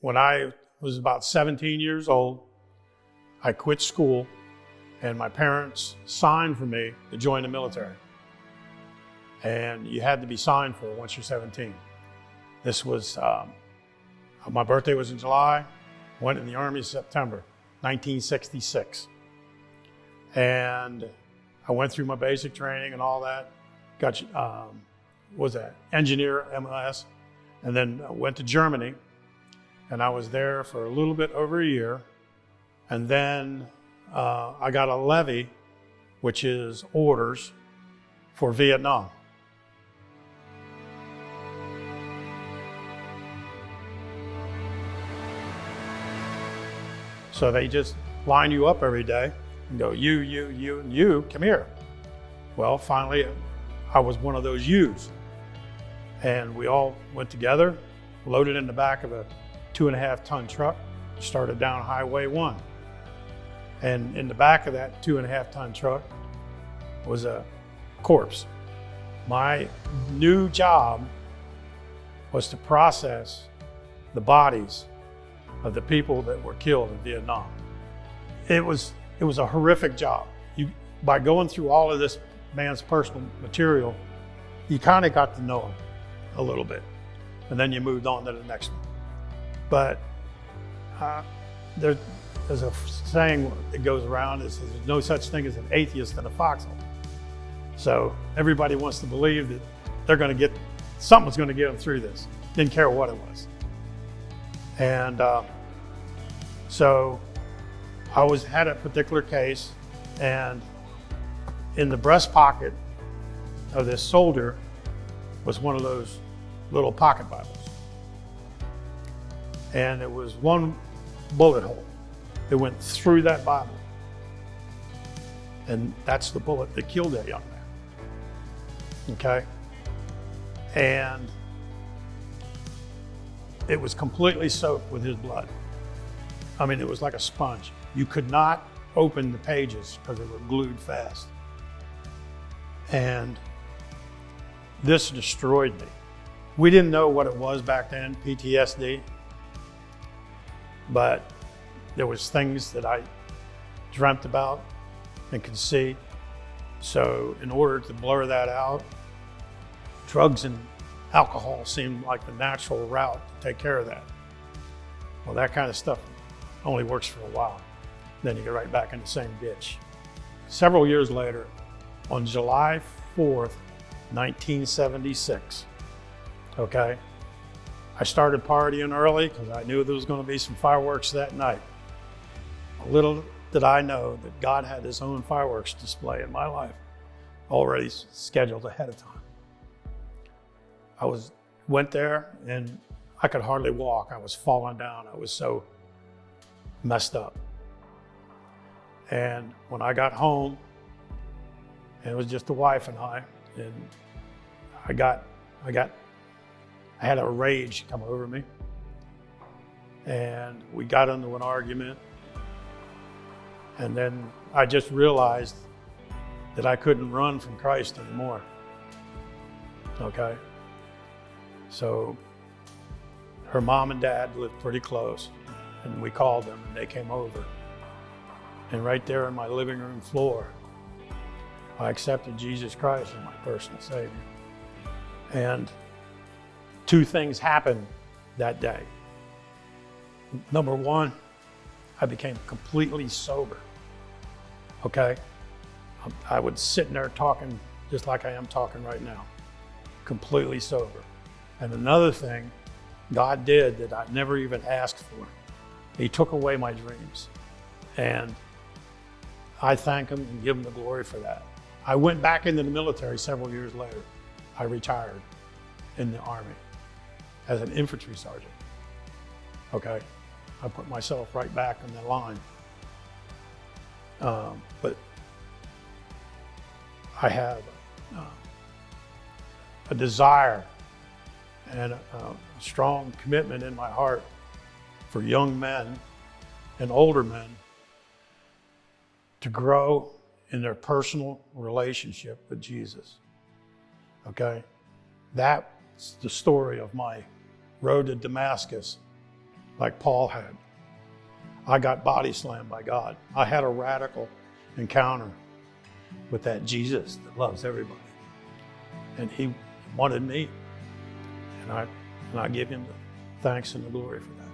When I was about 17 years old, I quit school and my parents signed for me to join the military. And you had to be signed for it once you're 17. This was, my birthday was in July, went in the Army in September, 1966. And I went through my basic training and all that, got, engineer MLS, and then went to Germany. And I was there for a little bit over a year. And then I got a levy, which is orders for Vietnam. So they just line you up every day and go, you, and you, come here. Well, finally, I was one of those yous. And we all went together, loaded in the back of a 2.5-ton truck, started down Highway 1. And in the back of that 2.5-ton truck was a corpse. My new job was to process the bodies of the people that were killed in Vietnam. It was a horrific job. By going through all of this man's personal material, you kind of got to know him a little bit. And then you moved on to the next one. But there's a saying that goes around, is there's no such thing as an atheist in a foxhole. So everybody wants to believe that they're going to get, something's going to get them through this. Didn't care what it was. And so I had a particular case, and in the breast pocket of this soldier was one of those little pocket Bibles. And it was one bullet hole that went through that Bible. And that's the bullet that killed that young man. Okay? And it was completely soaked with his blood. I mean, it was like a sponge. You could not open the pages because they were glued fast. And this destroyed me. We didn't know what it was back then, PTSD, but there was things that I dreamt about and could see. So in order to blur that out, drugs and alcohol seemed like the natural route to take care of that. Well, that kind of stuff only works for a while. Then you get right back in the same ditch. Several years later, on July 4th, 1976, okay, I started partying early because I knew there was going to be some fireworks that night. Little did I know that God had his own fireworks display in my life already scheduled ahead of time. I went there and I could hardly walk. I was falling down. I was so messed up. And when I got home, and it was just the wife and I had a rage come over me, and we got into an argument. And then I just realized that I couldn't run from Christ anymore. Okay? So her mom and dad lived pretty close, and we called them and they came over. And right there on my living room floor, I accepted Jesus Christ as my personal Savior. And two things happened that day. Number one, I became completely sober. Okay? I was sitting there talking just like I am talking right now, completely sober. And another thing God did that I never even asked for, he took away my dreams. And I thank him and give him the glory for that. I went back into the military several years later. I retired in the Army as an infantry sergeant. Okay? I put myself right back in the line. But I have a desire and a strong commitment in my heart for young men and older men to grow in their personal relationship with Jesus. Okay? That's the story of my road to Damascus like Paul had. I got body slammed by God. I had a radical encounter with that Jesus that loves everybody. And he wanted me. And I give him the thanks and the glory for that.